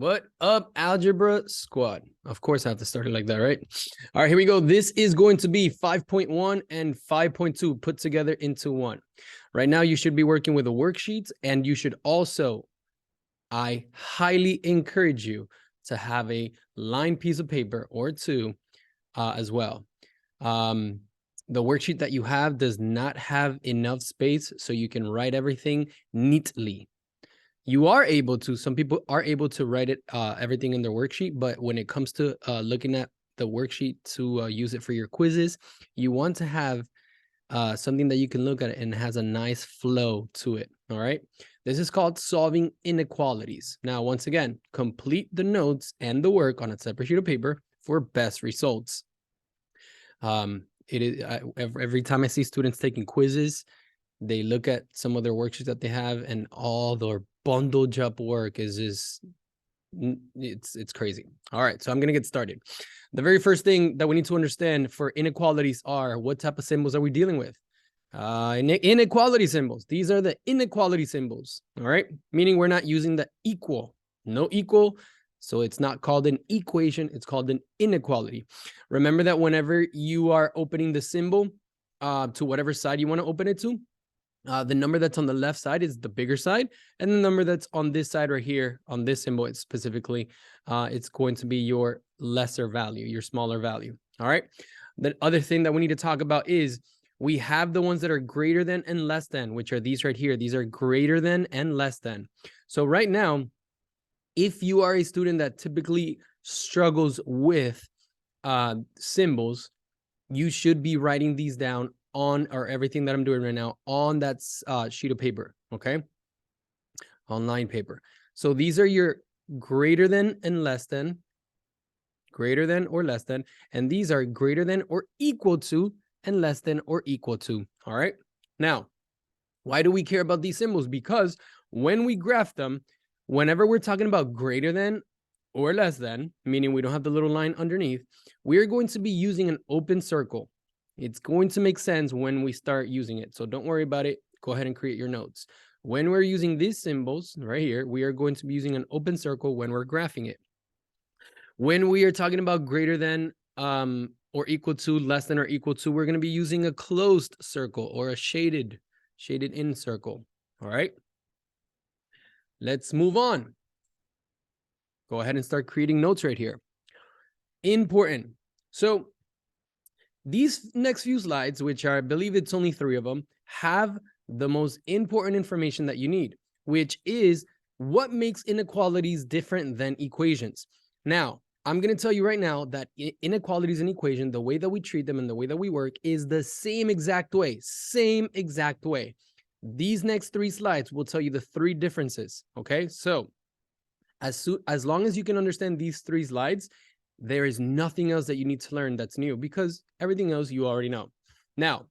What up, Algebra Squad? Of course, I have to start it like that, right? All right, here we go. This is going to be 5.1 and 5.2 put together into one. Right now, you should be working with the worksheets, and you should also, I highly encourage you to have a lined piece of paper or two as well. The worksheet that you have does not have enough space so you can write everything neatly. You are able to, some people are able to write it, everything in their worksheet, but when it comes to looking at the worksheet to use it for your quizzes, you want to have something that you can look at it and has a nice flow to it, all right? This is called solving inequalities. Now, once again, complete the notes and the work on a separate sheet of paper for best results. It is every time I see students taking quizzes, they look at some of their worksheets that they have, and all their bundled up work is just, it's crazy. All right, so I'm gonna get started. The very first thing that we need to understand for inequalities are, what type of symbols are we dealing with? Inequality symbols. These are the inequality symbols, all right? Meaning we're not using the equal, no equal. So it's not called an equation, it's called an inequality. Remember that whenever you are opening the symbol to whatever side you want to open it to, the number that's on the left side is the bigger side, and the number that's on this side right here, on this symbol, it's specifically, it's going to be your lesser value, your smaller value, all right? The other thing that we need to talk about is we have the ones that are greater than and less than, which are these right here. These are greater than and less than. So right now, if you are a student that typically struggles with symbols, you should be writing these down on, or everything that I'm doing right now, on that sheet of paper, okay? On line paper. So these are your greater than and less than, greater than or less than, and these are greater than or equal to and less than or equal to, all right? Now, why do we care about these symbols? Because when we graph them, whenever we're talking about greater than or less than, meaning we don't have the little line underneath, we're going to be using an open circle. It's going to make sense when we start using it. So don't worry about it. Go ahead and create your notes. When we're using these symbols right here, we are going to be using an open circle when we're graphing it. When we are talking about greater than or equal to, less than or equal to, we're going to be using a closed circle or a shaded in circle. All right. Let's move on. Go ahead and start creating notes right here. Important. So these next few slides, which are, I believe it's only 3 of them, have the most important information that you need, which is what makes inequalities different than equations. Now, I'm going to tell you right now that inequalities and equation, the way that we treat them and the way that we work is the same exact way, These next 3 slides will tell you the 3 differences, okay? So as long as you can understand these 3 slides, there is nothing else that you need to learn that's new, because everything else you already know. Now,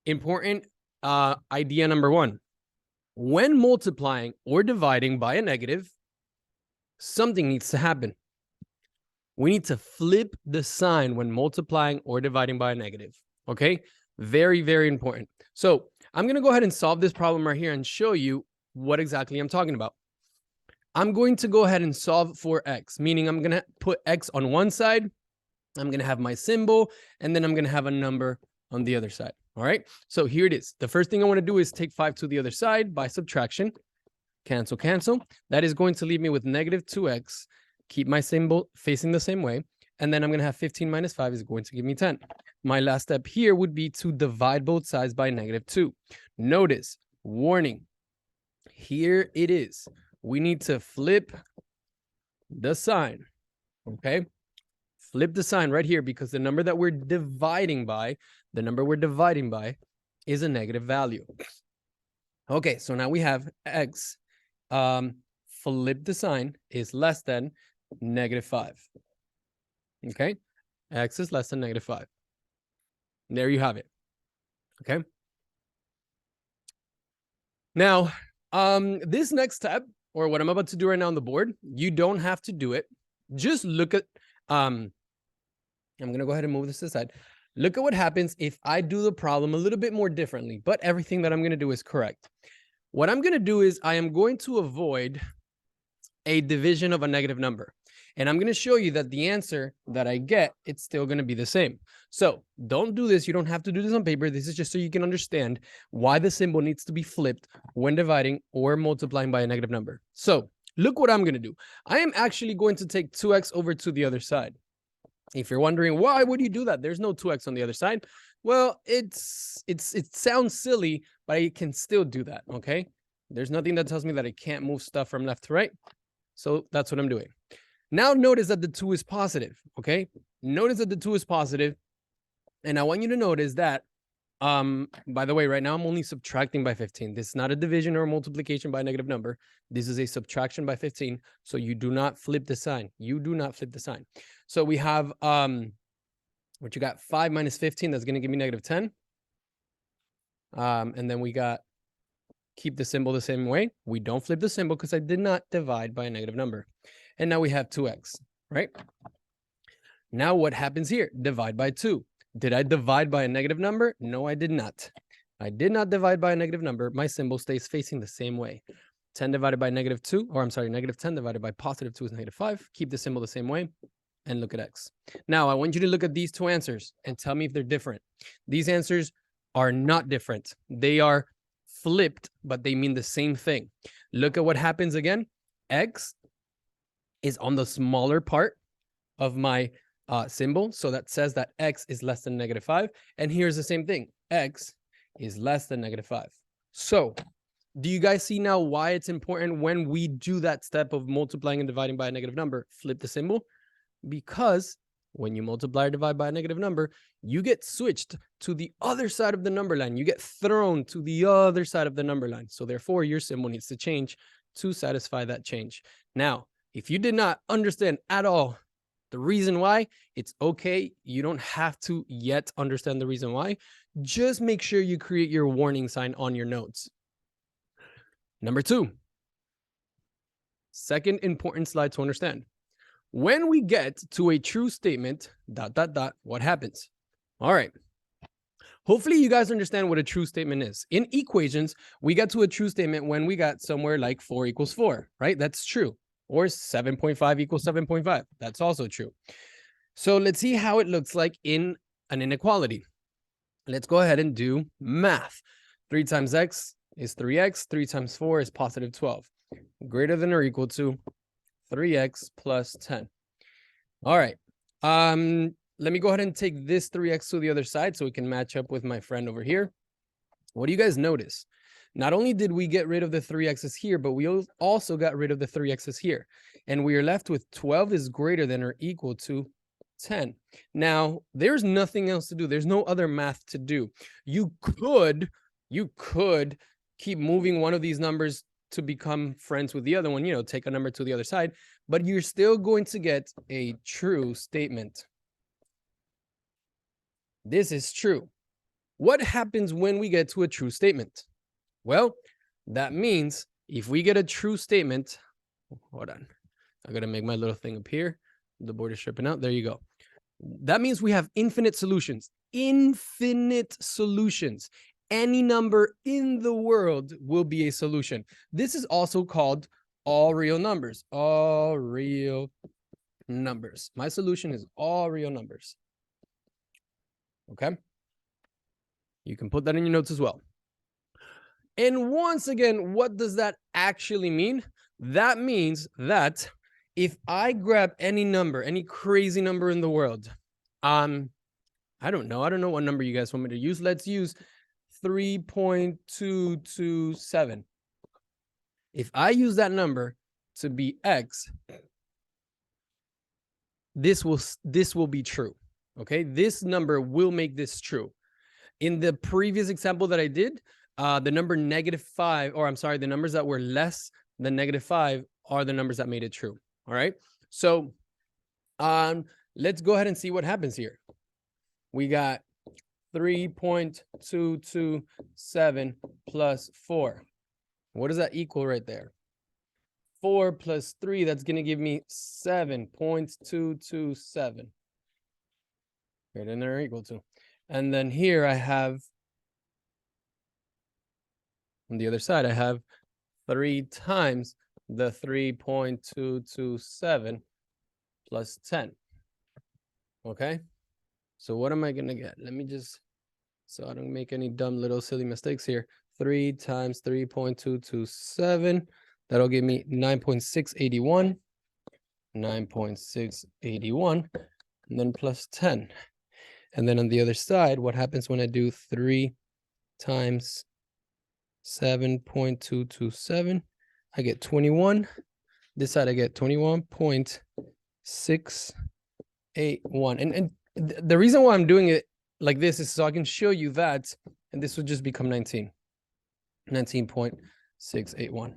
important idea number 1. When multiplying or dividing by a negative, something needs to happen. We need to flip the sign when multiplying or dividing by a negative, okay? Very, very important. So I'm going to go ahead and solve this problem right here and show you what exactly I'm talking about. I'm going to go ahead and solve for x, meaning I'm going to put x on one side. I'm going to have my symbol, and then I'm going to have a number on the other side. All right. So here it is. The first thing I want to do is take 5 to the other side by subtraction. Cancel, cancel. That is going to leave me with negative 2x. Keep my symbol facing the same way. And then I'm going to have 15 minus 5 is going to give me 10. My last step here would be to divide both sides by negative 2. Notice, warning, here it is. We need to flip the sign, okay? Flip the sign right here, because the number that we're dividing by, is a negative value. Okay, so now we have x, flip the sign, is less than negative 5. Okay, x is less than negative 5. There you have it. Okay. Now, this next step, or what I'm about to do right now on the board, you don't have to do it. Just look at, I'm going to go ahead and move this aside. Look at what happens if I do the problem a little bit more differently, but everything that I'm going to do is correct. What I'm going to do is I am going to avoid a division of a negative number. And I'm going to show you that the answer that I get, it's still going to be the same. So don't do this. You don't have to do this on paper. This is just so you can understand why the symbol needs to be flipped when dividing or multiplying by a negative number. So look what I'm going to do. I am actually going to take 2x over to the other side. If you're wondering, why would you do that? There's no 2x on the other side. Well, it sounds silly, but I can still do that, okay? There's nothing that tells me that I can't move stuff from left to right. So that's what I'm doing. Now notice that the 2 is positive, okay? Notice that the 2 is positive, and I want you to notice that, by the way, right now I'm only subtracting by 15. This is not a division or a multiplication by a negative number. This is a subtraction by 15, so you do not flip the sign. You do not flip the sign. So we have, what you got, 5 minus 15, that's going to give me negative 10. And then we got, keep the symbol the same way. We don't flip the symbol because I did not divide by a negative number. And now we have 2x, right? Now what happens here? Divide by 2. Did I divide by a negative number? No, I did not. I did not divide by a negative number. My symbol stays facing the same way. 10 divided by negative 2, or I'm sorry, negative 10 divided by positive 2 is negative 5. Keep the symbol the same way and look at x. Now, I want you to look at these two answers and tell me if they're different. These answers are not different. They are flipped, but they mean the same thing. Look at what happens again. X is on the smaller part of my symbol. So that says that x is less than negative 5. And here's the same thing. X is less than negative 5. So do you guys see now why it's important when we do that step of multiplying and dividing by a negative number, flip the symbol? Because when you multiply or divide by a negative number, you get switched to the other side of the number line. You get thrown to the other side of the number line. So therefore, your symbol needs to change to satisfy that change. Now, if you did not understand at all the reason why, it's okay. You don't have to yet understand the reason why. Just make sure you create your warning sign on your notes. Number 2, second important slide to understand. When we get to a true statement, ... what happens? All right. Hopefully you guys understand what a true statement is. In equations, we get to a true statement when we got somewhere like 4 equals 4, right? That's true. Or 7.5 equals 7.5. That's also true. So let's see how it looks like in an inequality. Let's go ahead and do math. 3 times x is 3x. 3 times 4 is positive 12. Greater than or equal to 3x plus 10. All right. Let me go ahead and take this 3x to the other side so we can match up with my friend over here. What do you guys notice? Not only did we get rid of the 3x's here, but we also got rid of the 3x's here. And we are left with 12 is greater than or equal to 10. Now, there's nothing else to do. There's no other math to do. You could keep moving one of these numbers to become friends with the other one, take a number to the other side, but you're still going to get a true statement. This is true. What happens when we get to a true statement? Well, that means if we get a true statement, hold on, I gotta make my little thing up here. The board is stripping out. There you go. That means we have infinite solutions. Infinite solutions. Any number in the world will be a solution. This is also called all real numbers. All real numbers. My solution is all real numbers. Okay? You can put that in your notes as well. And once again, what does that actually mean? That means that if I grab any number, any crazy number in the world, I don't know what number you guys want me to use. Let's use 3.227. If I use that number to be x, this will be true. Okay, this number will make this true. In the previous example that I did, the number -5, or I'm sorry, the numbers that were less than -5 are the numbers that made it true. All right. So let's go ahead and see what happens here. We got 3.227 plus 4. What does that equal right there? 4 plus 3, that's going to give me 7.227. Greater than or equal to. And then here I have, on the other side, I have 3 times the 3.227 plus 10. Okay. So what am I going to get? Let me just, so I don't make any dumb little silly mistakes here. 3 times 3.227. That'll give me 9.681. 9.681. And then plus 10. And then on the other side, what happens when I do 3 times 7.227? I get 21. This side I get 21.681. And the reason why I'm doing it like this is so I can show you that, and this would just become 19.681.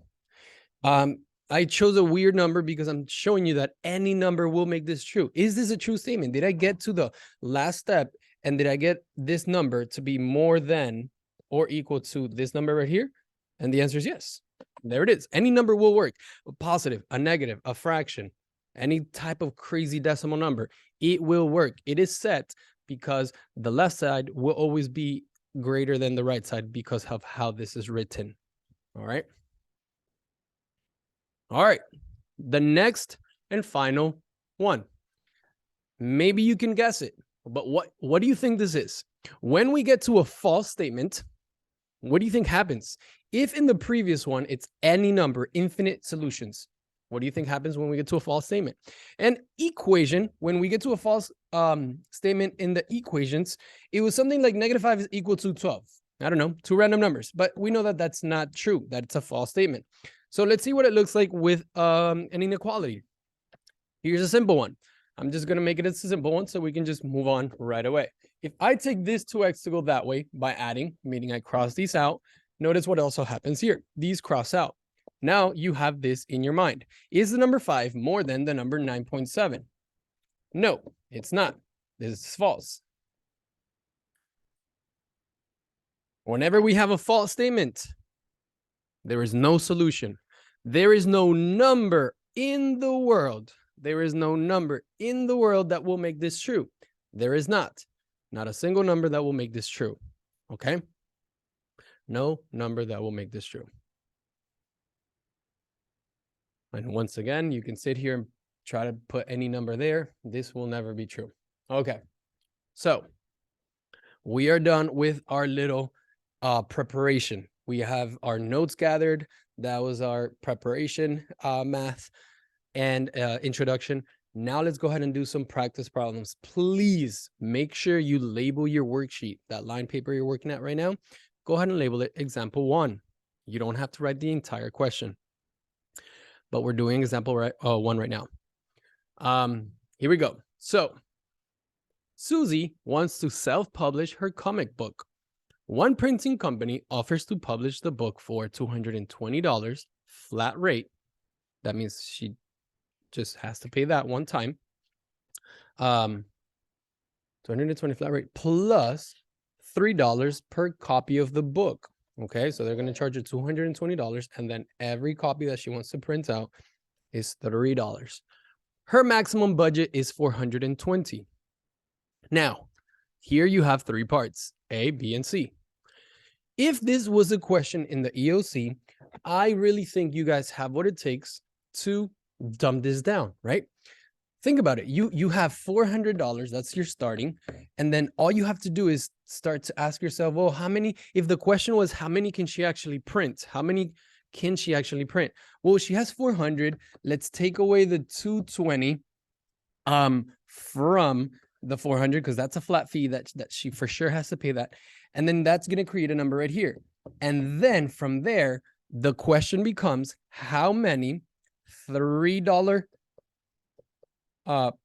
I chose a weird number because I'm showing you that any number will make this true. Is this a true statement? Did I get to the last step and did I get this number to be more than or equal to this number right here? And the answer is yes. There it is. Any number will work. A positive, a negative, a fraction, any type of crazy decimal number, it will work. It is set because the left side will always be greater than the right side because of how this is written. All right. All right. The next and final one. Maybe you can guess it, but what do you think this is? When we get to a false statement, what do you think happens? If in the previous one, it's any number, infinite solutions, what do you think happens when we get to a false statement? And equation, when we get to a false statement in the equations, it was something like -5 is equal to 12. I don't know, 2 random numbers, but we know that that's not true, that it's a false statement. So let's see what it looks like with an inequality. Here's a simple one. I'm just going to make it a simple one so we can just move on right away. If I take this 2x to go that way by adding, meaning I cross these out, notice what also happens here. These cross out. Now you have this in your mind. Is the number 5 more than the number 9.7? No, it's not. This is false. Whenever we have a false statement, there is no solution. There is no number in the world. There is no number in the world that will make this true. There is not. Not a single number that will make this true. Okay? No number that will make this true. And once again, you can sit here and try to put any number there. This will never be true. Okay. So we are done with our little preparation. We have our notes gathered. That was our preparation math and introduction. Now let's go ahead and do some practice problems. Please make sure you label your worksheet, that line paper you're working at right now. Go ahead and label it example 1. You don't have to write the entire question, but we're doing example 1 right now. Here we go. So Susie wants to self-publish her comic book. One printing company offers to publish the book for $220 flat rate. That means she just has to pay that one time. 220 flat rate plus $3 per copy of the book. Okay, so they're going to charge her $220, and then every copy that she wants to print out is $3. Her maximum budget is $420. Now, here you have 3 parts, A, B, and C. If this was a question in the EOC, I really think you guys have what it takes to dumb this down, right? Think about it. You have $400, that's your starting, and then all you have to do is start to ask yourself, well, how many, if the question was how many can she actually print? How many can she actually print? Well, she has 400. Let's take away the 220 from the 400 because that's a flat fee that she for sure has to pay that. And then that's going to create a number right here. And then from there, the question becomes how many $3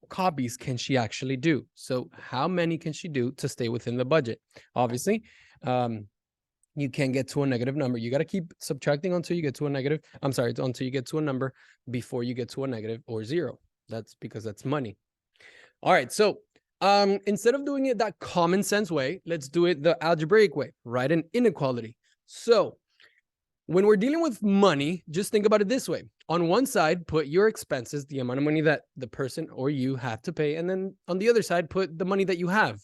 copies can she actually do? So how many can she do to stay within the budget? Obviously, you can't get to a negative number. You got to keep subtracting until you get to a negative. I'm sorry, until you get to a number before you get to a negative or 0. That's because that's money. All right. So instead of doing it that common sense way, let's do it the algebraic way, write an inequality. So when we're dealing with money, just think about it this way. On one side, put your expenses, the amount of money that the person or you have to pay. And then on the other side, put the money that you have,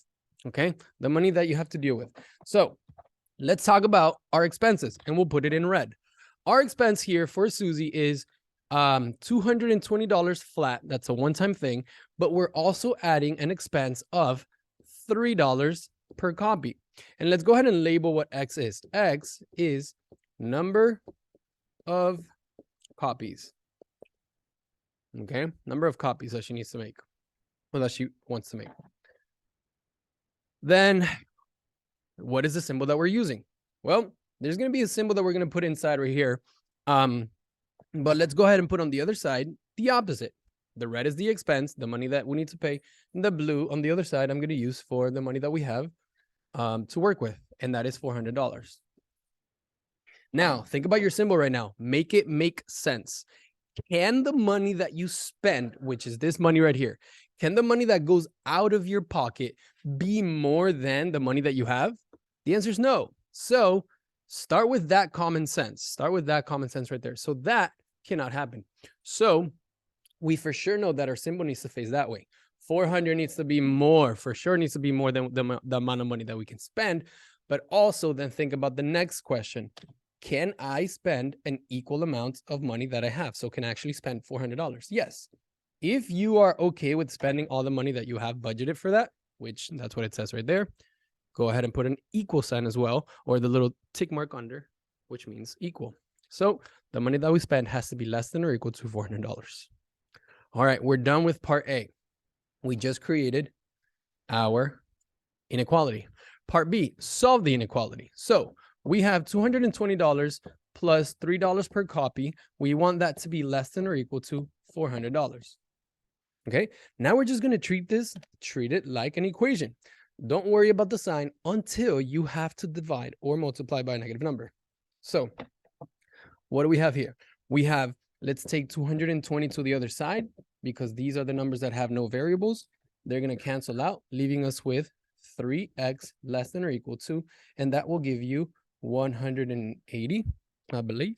okay? The money that you have to deal with. So let's talk about our expenses and we'll put it in red. Our expense here for Susie is $220 flat. That's a one-time thing, but we're also adding an expense of $3 per copy. And let's go ahead and label what X is. X is number of copies. Okay, number of copies that she needs to make, or that she wants to make. Then what is the symbol that we're using? Well, there's going to be a symbol that we're going to put inside right here. But let's go ahead and put on the other side the opposite. The red is the expense, the money that we need to pay. And the blue on the other side, I'm going to use for the money that we have to work with. And that is $400. Now, think about your symbol right now. Make it make sense. Can the money that you spend, which is this money right here, can the money that goes out of your pocket be more than the money that you have? The answer is no. So start with that common sense. Start with that common sense right there. So that cannot happen. So we for sure know that our symbol needs to face that way. 400 needs to be more, for sure needs to be more than the amount of money that we can spend. But also then think about the next question. Can I spend an equal amount of money that I have? So can I actually spend $400? Yes. If you are okay with spending all the money that you have budgeted for that, which that's what it says right there, go ahead and put an equal sign as well, or the little tick mark under, which means equal. So the money that we spend has to be less than or equal to $400. All right, we're done with part A. We just created our inequality. Part B, solve the inequality. So we have $220 plus $3 per copy. We want that to be less than or equal to $400. Okay, now we're just going to treat it like an equation. Don't worry about the sign until you have to divide or multiply by a negative number. So what do we have here? We have, let's take 220 to the other side because these are the numbers that have no variables. They're going to cancel out, leaving us with 3x less than or equal to, and that will give you 180, I believe.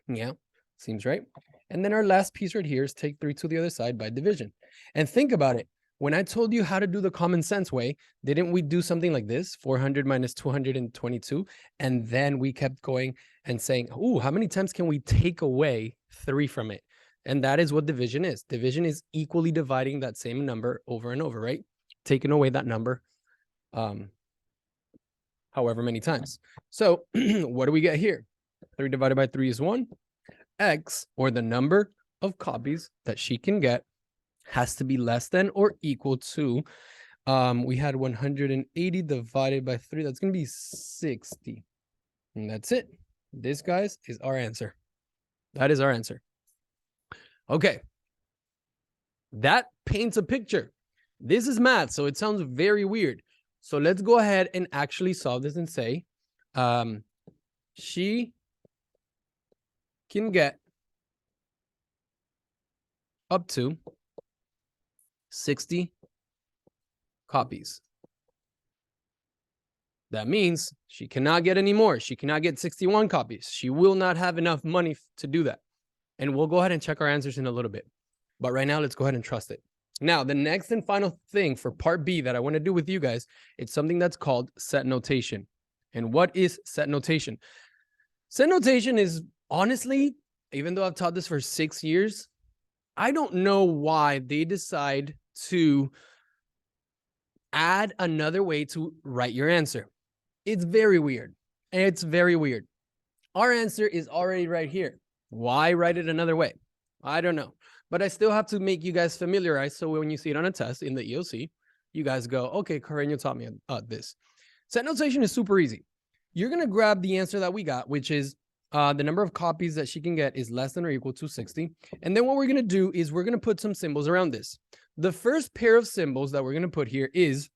Yeah, seems right. And then our last piece right here is take 3 to the other side by division. And think about it. When I told you how to do the common sense way, didn't we do something like this? 400 minus 222. And then we kept going and saying, ooh, how many times can we take away 3 from it? And that is what division is. Division is equally dividing that same number over and over, right? Taking away that number however many times. So what do we get here? 3 divided by 3 is 1. X, or the number of copies that she can get, has to be less than or equal to, we had 180 divided by 3. That's going to be 60. And that's it. This, guys, is our answer. That is our answer. Okay. That paints a picture. This is math, so it sounds very weird. So let's go ahead and actually solve this and say, she can get up to 60 copies. That means she cannot get any more. She cannot get 61 copies. She will not have enough money to do that. And we'll go ahead and check our answers in a little bit. But right now, let's go ahead and trust it. Now, the next and final thing for part B that I want to do with you guys, it's something that's called set notation. And what is set notation? Set notation is, honestly, even though I've taught this for 6 years, I don't know why they decide to add another way to write your answer. It's very weird. It's very weird. Our answer is already right here. Why write it another way? I don't know. But I still have to make you guys familiarized. So when you see it on a test in the EOC, you guys go, okay, Carreño taught me this. Set notation is super easy. You're going to grab the answer that we got, which is the number of copies that she can get is less than or equal to 60. And then what we're going to do is we're going to put some symbols around this. The first pair of symbols that we're going to put here is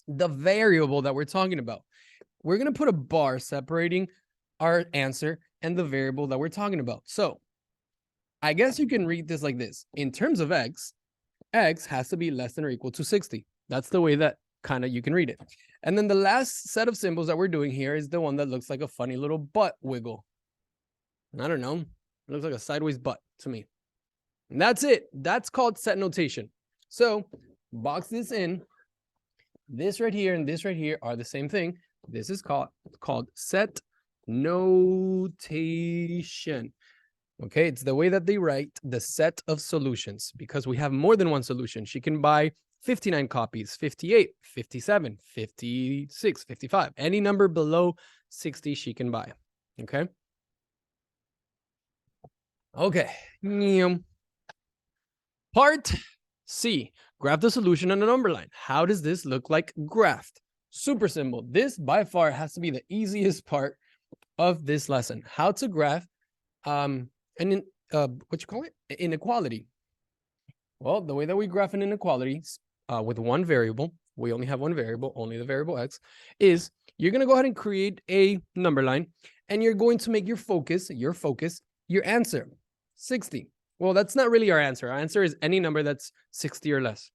the variable that we're talking about. We're going to put a bar separating our answer and the variable that we're talking about. So I guess you can read this like this. In terms of x, x has to be less than or equal to 60. That's the way that kind of you can read it. And then the last set of symbols that we're doing here is the one that looks like a funny little butt wiggle. I don't know. It looks like a sideways butt to me. And that's it. That's called set notation. So box this in. This right here and this right here are the same thing. This is called set notation. Okay, it's the way that they write the set of solutions, because we have more than one solution. She can buy 59 copies, 58, 57, 56, 55. Any number below 60 she can buy. Okay. Okay. Part C, graph the solution on a number line. How does this look like graphed? Super simple. This by far has to be the easiest part of this lesson. How to graph what you call it? Inequality. Well, the way that we graph an inequality with one variable, we only have one variable, only the variable x, is you're going to go ahead and create a number line, and you're going to make your focus, your answer, 60. Well, that's not really our answer. Our answer is any number that's 60 or less.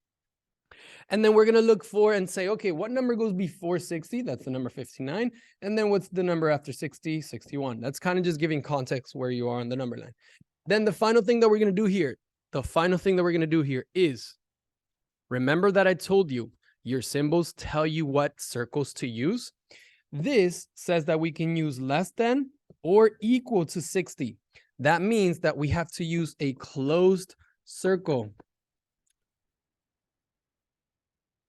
And then we're going to look for and say, okay, what number goes before 60? That's the number 59. And then what's the number after 60? 61. That's kind of just giving context where you are on the number line. Then the final thing that we're going to do here, is, remember that I told you your symbols tell you what circles to use. This says that we can use less than or equal to 60. That means that we have to use a closed circle.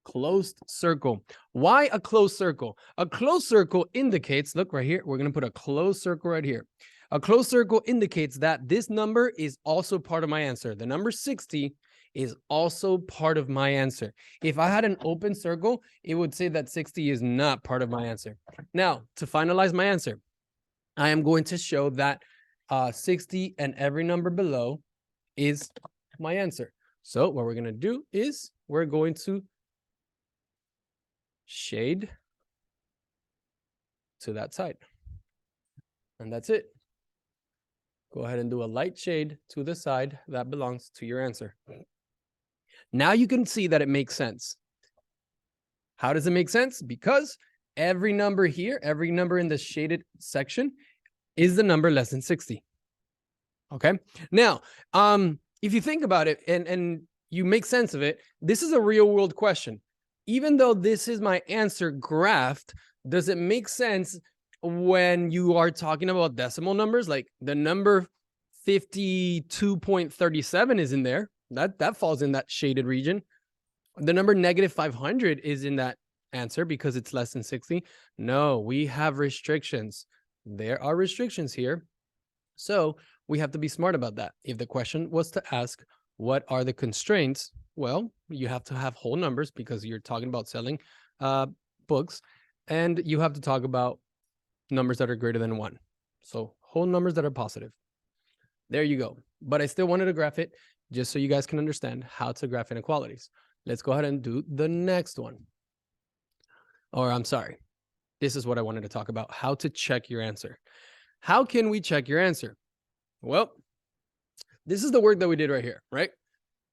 Closed circle. Why a closed circle? A closed circle indicates, look right here, we're going to put a closed circle right here. A closed circle indicates that this number is also part of my answer. The number 60 is also part of my answer. If I had an open circle, it would say that 60 is not part of my answer. Now, to finalize my answer, I am going to show that 60 and every number below is my answer. So what we're going to do is we're going to shade to that side. And that's it. Go ahead and do a light shade to the side that belongs to your answer. Now you can see that it makes sense. How does it make sense? Because every number here, every number in the shaded section is the number less than 60. Okay. Now, if you think about it and you make sense of it, this is a real world question. Even though this is my answer graphed, does it make sense when you are talking about decimal numbers? Like the number 52.37 is in there. That falls in that shaded region. The number -500 is in that answer because it's less than 60. No, we have restrictions. There are restrictions here. So we have to be smart about that. If the question was to ask, what are the constraints? Well, you have to have whole numbers because you're talking about selling books, and you have to talk about numbers that are greater than 1. So whole numbers that are positive. There you go. But I still wanted to graph it just so you guys can understand how to graph inequalities. Let's go ahead and do the next one. Or I'm sorry. This is what I wanted to talk about, how to check your answer. How can we check your answer? Well, this is the work that we did right here, right?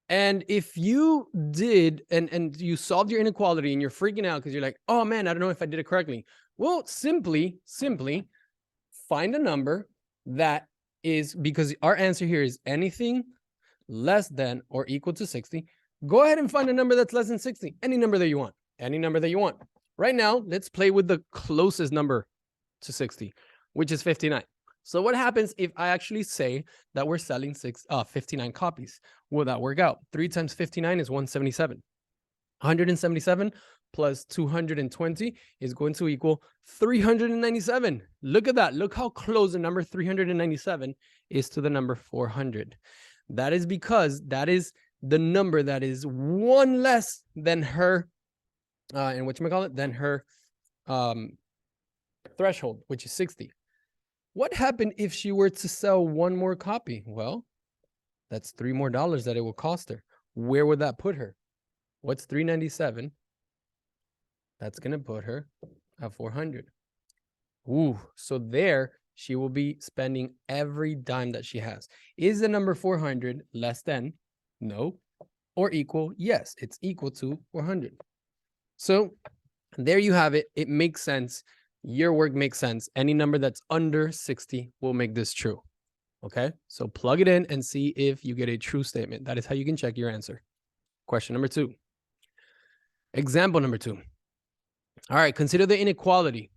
And if you did, and you solved your inequality and you're freaking out because you're like, oh man, I don't know if I did it correctly. Well, simply find a number that is, because our answer here is anything less than or equal to 60. Go ahead and find a number that's less than 60, any number that you want, any number that you want. Right now, let's play with the closest number to 60, which is 59. So what happens if I actually say that we're selling 59 copies? Will that work out? 3 times 59 is 177. 177 plus 220 is going to equal 397. Look at that. Look how close the number 397 is to the number 400. That is because that is the number that is one less than her, than her threshold, which is 60. What happened if she were to sell one more copy? Well, that's $3 more that it will cost her. Where would that put her? What's 397? That's going to put her at 400. Ooh, so there she will be spending every dime that she has. Is the number 400 less than? No. Or equal? Yes, it's equal to 400. So there you have it. It makes sense. Your work makes sense. Any number that's under 60 will make this true. Okay, so plug it in and see if you get a true statement. That is how you can check your answer. Question number 2. Example number 2. All right, consider the inequality.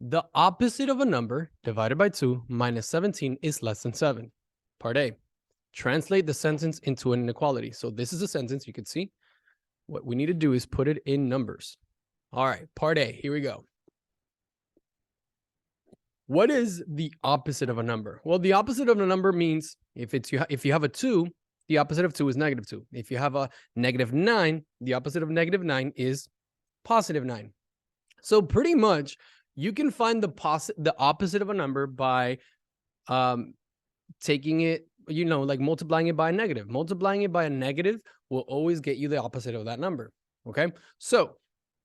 The opposite of a number divided by 2 minus 17 is less than 7. Part A. Translate the sentence into an inequality. So this is a sentence, you can see. What we need to do is put it in numbers. All right, part A, here we go. What is the opposite of a number? Well, the opposite of a number means if you have a 2, the opposite of 2 is negative 2. If you have a negative 9, the opposite of negative 9 is positive 9. So pretty much you can find the opposite of a number by taking it, like multiplying it by a negative. Multiplying it by a negative will always get you the opposite of that number. Okay, so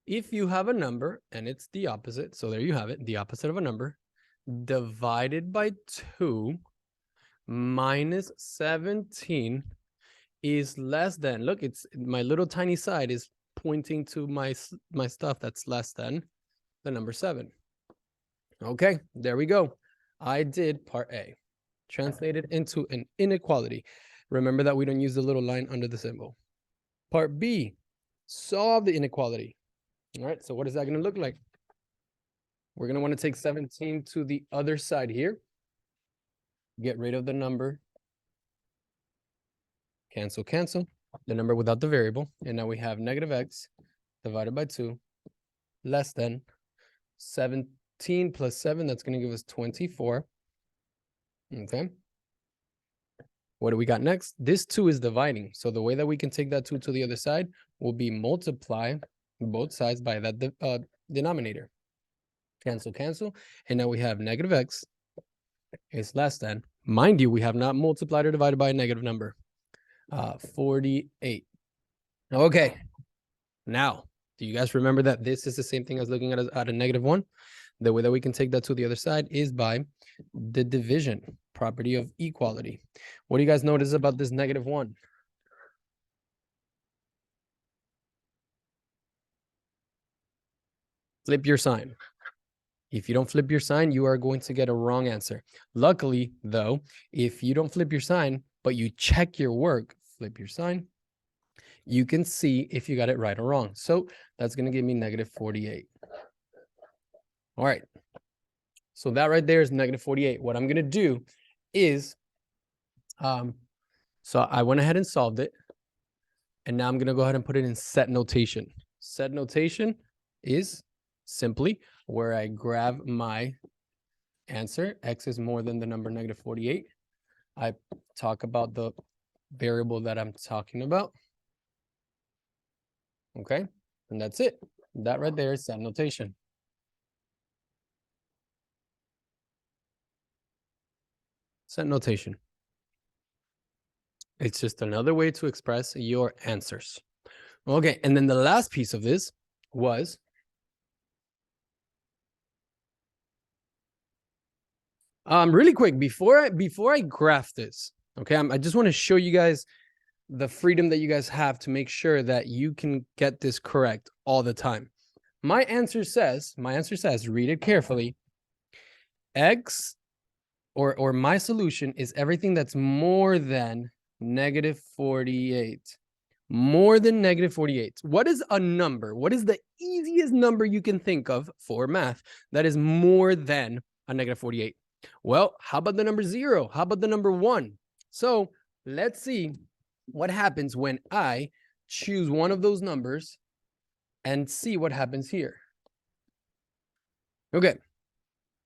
if you have a number and it's the opposite, so there you have it, the opposite of a number divided by 2 minus 17 is less than, look, it's my little tiny side is pointing to my stuff that's less than the number 7. Okay, there we go. I did part A. Translated into an inequality. Remember that we don't use the little line under the symbol. Part B, solve the inequality. All right, so what is that going to look like? We're going to want to take 17 to the other side here. Get rid of the number. Cancel, cancel. The number without the variable. And now we have negative x divided by 2 less than 17 plus 7. That's going to give us 24. Okay. What do we got next? This 2 is dividing. So the way that we can take that 2 to the other side will be multiply both sides by that denominator. Cancel, cancel. And now we have negative x is less than, mind you, we have not multiplied or divided by a negative number. 48. Okay. Now, do you guys remember that this is the same thing as looking at a negative 1? The way that we can take that to the other side is by the division property of equality. What do you guys notice about this negative 1? Flip your sign. If you don't flip your sign, you are going to get a wrong answer. Luckily, though, if you don't flip your sign, but you check your work, flip your sign, you can see if you got it right or wrong. So that's going to give me negative 48. All right. So that right there is negative 48. What I'm going to do is, so I went ahead and solved it. And now I'm going to go ahead and put it in set notation. Set notation is simply where I grab my answer. X is more than the number negative 48. I talk about the variable that I'm talking about. Okay. And that's it. That right there is set notation. Set notation. It's just another way to express your answers. Okay, and then the last piece of this was really quick before I graph this. Okay, I just want to show you guys the freedom that you guys have to make sure that you can get this correct all the time. My answer says, read it carefully. X or my solution is everything that's more than negative 48. More than negative 48. What is a number? What is the easiest number you can think of for math that is more than a negative 48? Well, how about the number 0? How about the number 1? So let's see what happens when I choose one of those numbers and see what happens here. Okay.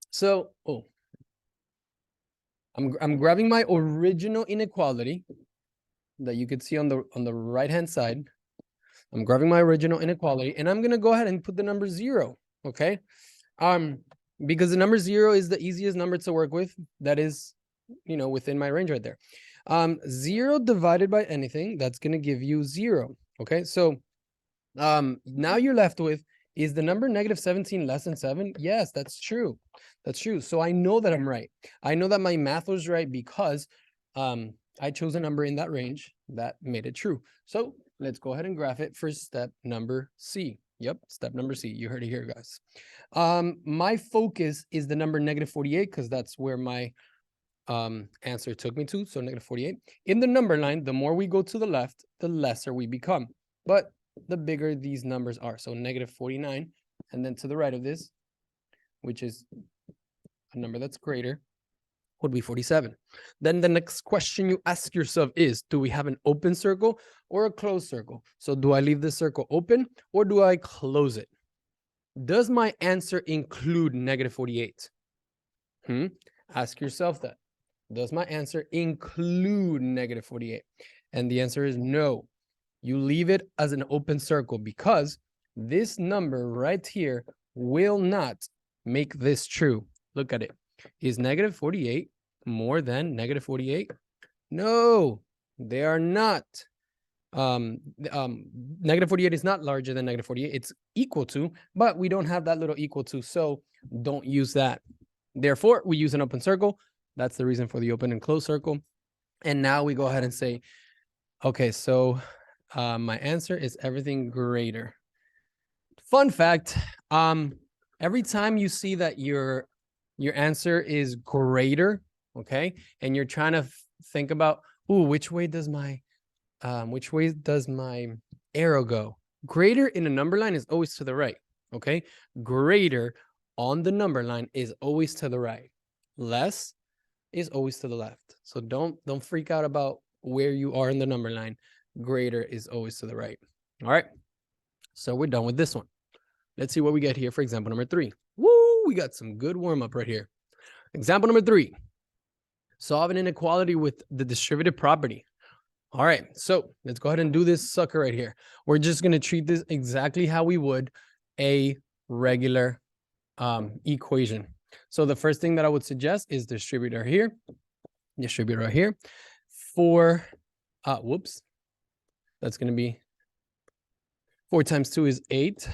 So, I'm grabbing my original inequality that you could see on the right-hand side. I'm grabbing my original inequality, and I'm going to go ahead and put the number 0, okay? Because the number 0 is the easiest number to work with. That is, within my range right there. 0 divided by anything, that's going to give you 0, okay? So now you're left with, is the number negative 17 less than 7? Yes, that's true. That's true. So I know that I'm right. I know that my math was right because I chose a number in that range that made it true. So let's go ahead and graph it for step number C. Yep, step number C. You heard it here, guys. My focus is the number negative 48 because that's where my answer took me to. So negative 48. In the number line, the more we go to the left, the lesser we become. But the bigger these numbers are. So negative 49. And then to the right of this, which is a number that's greater, would be 47. Then the next question you ask yourself is, do we have an open circle or a closed circle? So do I leave the circle open or do I close it? Does my answer include negative 48? Ask yourself that. Does my answer include negative 48? And the answer is no. You leave it as an open circle because this number right here will not make this true. Look at it. Is negative 48 more than negative 48? No, they are not. Negative 48 is not larger than negative 48. It's equal to, but we don't have that little equal to, so don't use that. Therefore, we use an open circle. That's the reason for the open and closed circle. And now we go ahead and say, okay, so my answer is everything greater. Fun fact, every time you see that your answer is greater, okay, and you're trying to think about, ooh, which way does my arrow go? Greater in a number line is always to the right, okay? Greater on the number line is always to the right. Less is always to the left. So don't freak out about where you are in the number line. Greater is always to the right. All right. So we're done with this one. Let's see what we get here for example number 3. Woo, we got some good warm-up right here. Example number 3. Solve an inequality with the distributive property. All right, so let's go ahead and do this sucker right here. We're just going to treat this exactly how we would a regular equation. So the first thing that I would suggest is distributor here, for, that's going to be 4 times 2 is 8.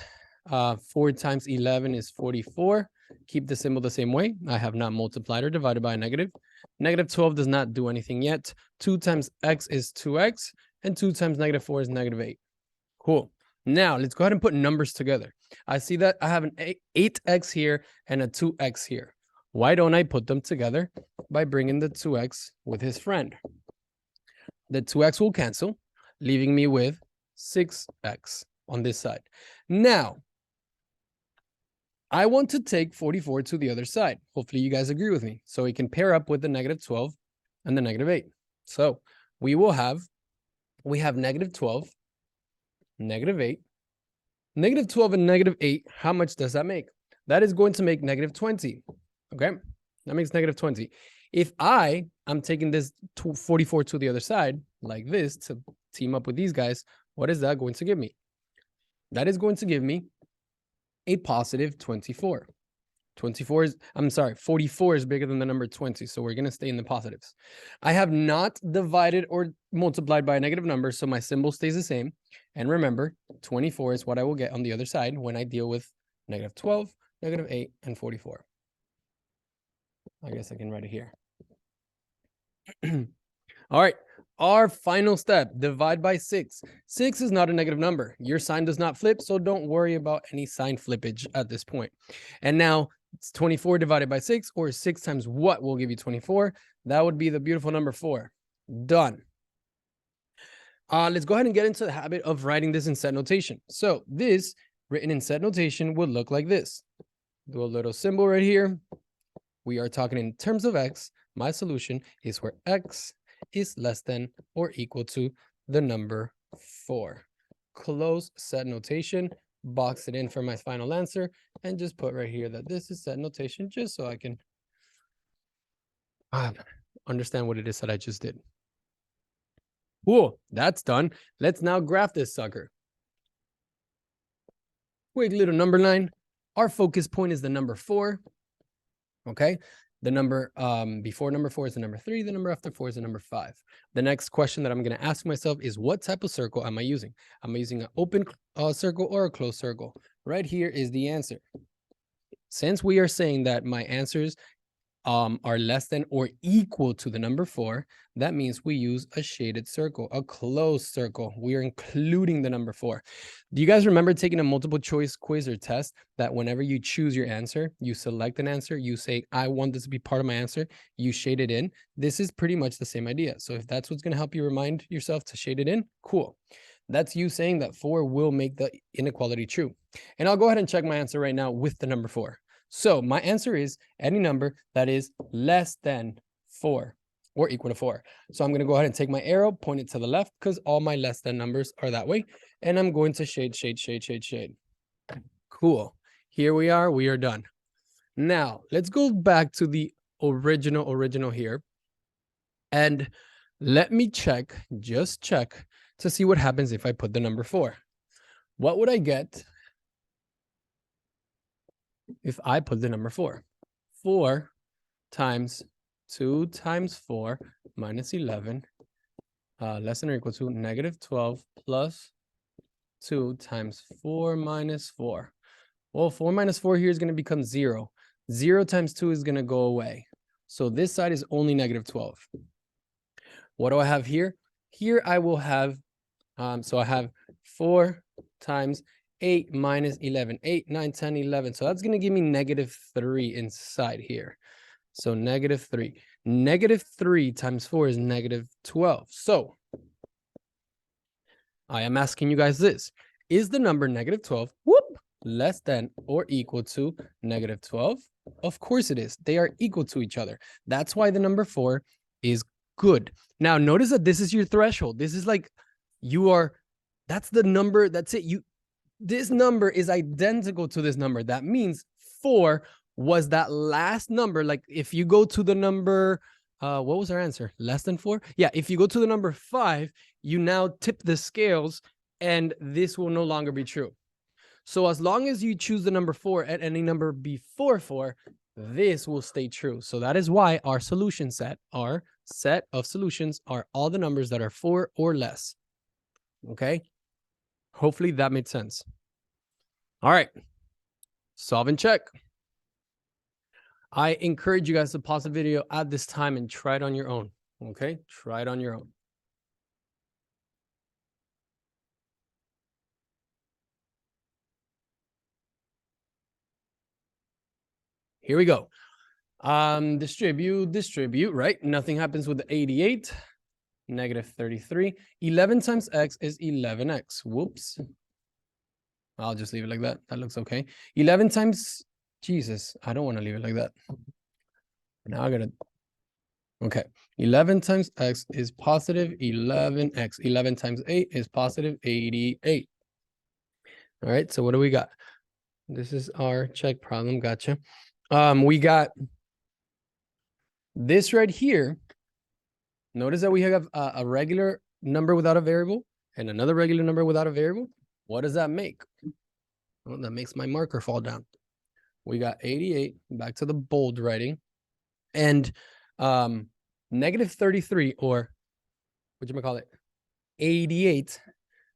4 times 11 is 44. Keep the symbol the same way. I have not multiplied or divided by a negative. Negative 12 does not do anything yet. 2 times x is 2x, and 2 times negative 4 is negative 8. Cool. Now, let's go ahead and put numbers together. I see that I have an 8x here and a 2x here. Why don't I put them together by bringing the 2x with his friend? The 2x will cancel, leaving me with 6x on this side. Now, I want to take 44 to the other side. Hopefully you guys agree with me. So we can pair up with the negative 12 and the negative 8. So we have negative 12, negative 8. Negative 12 and negative 8, how much does that make? That is going to make negative 20. Okay, that makes negative 20. If I'm taking this 44 to the other side, like this, to team up with these guys, what is that going to give me? That is going to give me a positive 24. 44 is bigger than the number 20, so we're going to stay in the positives. I have not divided or multiplied by a negative number, so my symbol stays the same. And remember, 24 is what I will get on the other side when I deal with negative 12, negative 8, and 44. I guess I can write it here. All right, our final step, divide by 6. 6 is not a negative number. Your sign does not flip, so don't worry about any sign flippage at this point. And now it's 24 divided by 6, or 6 times what will give you 24? That would be the beautiful number 4. Done. Let's go ahead and get into the habit of writing this in set notation. So this written in set notation would look like this. Do a little symbol right here. We are talking in terms of x. My solution is where x is less than or equal to the number 4. Close set notation, box it in for my final answer, and just put right here that this is set notation, just so I can understand what it is that I just did. Cool, that's done. Let's now graph this sucker. Quick little number line. Our focus point is the number 4. Okay, the number before number 4 is the number 3. The number after 4 is the number 5. The next question that I'm going to ask myself is, what type of circle am I using? Am I using an open circle or a closed circle? Right here is the answer. Since we are saying that my answers are less than or equal to the number 4, that means we use a shaded circle, a closed circle. We are including the number 4. Do you guys remember taking a multiple choice quiz or test that whenever you choose your answer, you select an answer, you say, I want this to be part of my answer, you shade it in? This is pretty much the same idea. So if that's what's going to help you remind yourself to shade it in, cool. That's you saying that 4 will make the inequality true. And I'll go ahead and check my answer right now with the number 4. So my answer is any number that is less than 4 or equal to 4. So I'm going to go ahead and take my arrow, point it to the left because all my less than numbers are that way. And I'm going to shade. Cool. Here we are done. Now let's go back to the original here. And let me just check to see what happens if I put the number 4. What would I get if I put the number 4? 4 times 2 times 4 minus 11 less than or equal to negative 12 plus 2 times 4 minus 4. Well, 4 minus 4 here is going to become 0. 0 times 2 is going to go away. So this side is only negative 12. What do I have here? Here I will have, so I have 4 times 8 minus 11. 8, 9, 10, 11. So that's going to give me negative 3 inside here. So negative 3. Negative 3 times 4 is negative 12. So I am asking you guys this. Is the number negative 12 less than or equal to negative 12? Of course it is. They are equal to each other. That's why the number 4 is good. Now notice that this is your threshold. This is like that's the number. That's it. This number is identical to this number. That means 4 was that last number. Like if you go to the number, what was our answer? Less than 4? Yeah, if you go to the number 5, you now tip the scales and this will no longer be true. So as long as you choose the number 4 at any number before 4, this will stay true. So that is why our solution set, our set of solutions are all the numbers that are 4 or less. Okay. Hopefully that made sense. All right. Solve and check. I encourage you guys to pause the video at this time and try it on your own. Okay. Try it on your own. Here we go. Distribute, right? Nothing happens with the 88. Negative 33. 11 times x is 11x. Whoops. I'll just leave it like that. That looks okay. 11 times, Jesus, I don't want to leave it like that. Now I gotta, okay. 11 times x is positive 11x. 11 times 8 is positive 88. All right, so what do we got? This is our check problem, gotcha. We got this right here. Notice that we have a regular number without a variable and another regular number without a variable. What does that make? Well, that makes my marker fall down. We got 88, back to the bold writing, and negative 33, or what you call it, 88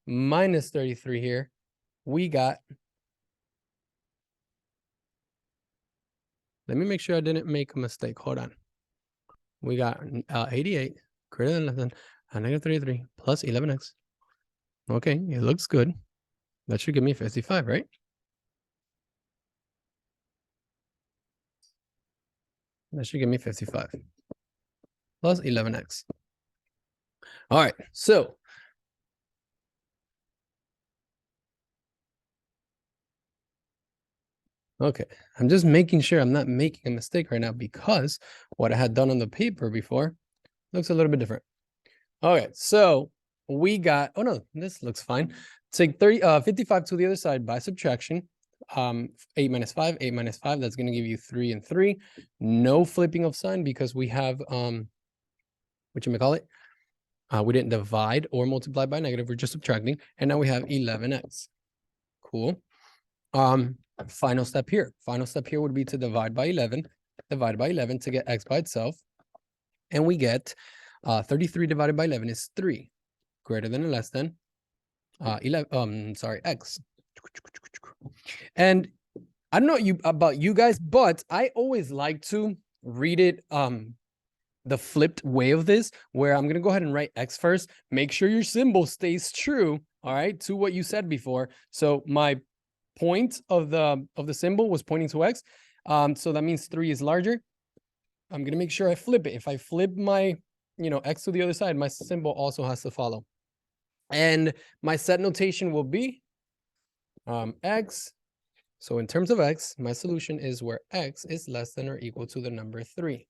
minus 33 here. We got, let me make sure I didn't make a mistake. Hold on. We got 88 greater than less than negative 33 plus 11x. Okay, it looks good. That should give me 55, right? That should give me 55 plus 11x. All right, so okay, I'm just making sure I'm not making a mistake right now because what I had done on the paper before looks a little bit different. Okay, so we got, oh no, this looks fine. Take 55 to the other side by subtraction. 8 minus 5, 8 minus 5, that's going to give you 3 and 3. No flipping of sign because we have, what you may call it? We didn't divide or multiply by negative, we're just subtracting. And now we have 11x. Cool. Final step here. Final step here would be to divide by 11 to get x by itself. And we get 33 divided by 11 is 3, greater than or less than 11, x. And I don't know about you guys, but I always like to read it the flipped way of this, where I'm gonna go ahead and write x first. Make sure your symbol stays true, all right, to what you said before. So my point of the symbol was pointing to x, so that means 3 is larger. I'm gonna make sure I flip it. If I flip my, x to the other side, my symbol also has to follow. And my set notation will be x So in terms of x, my solution is where x is less than or equal to the number 3.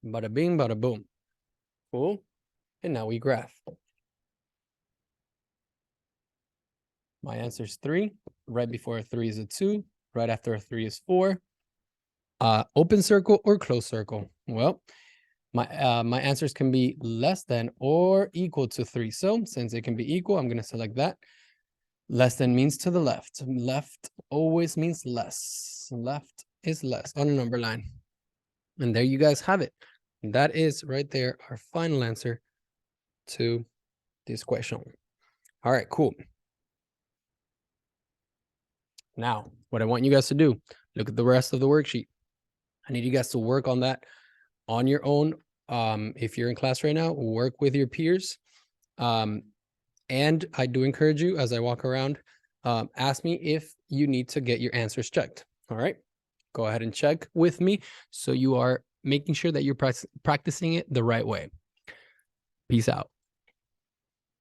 Bada bing, bada boom. Cool. And now we graph. My answer is 3. Right before a 3 is a 2. Right after a 3 is 4. Open circle or closed circle? Well, my answers can be less than or equal to 3. So since it can be equal, I'm going to select that. Less than means to the left. Left always means less. Left is less on a number line. And there you guys have it. That is right there our final answer to this question. All right, cool. Now, what I want you guys to do, look at the rest of the worksheet. I need you guys to work on that on your own. If you're in class right now, work with your peers. And I do encourage you, as I walk around, ask me if you need to get your answers checked. All right, go ahead and check with me so you are making sure that you're practicing it the right way. Peace out.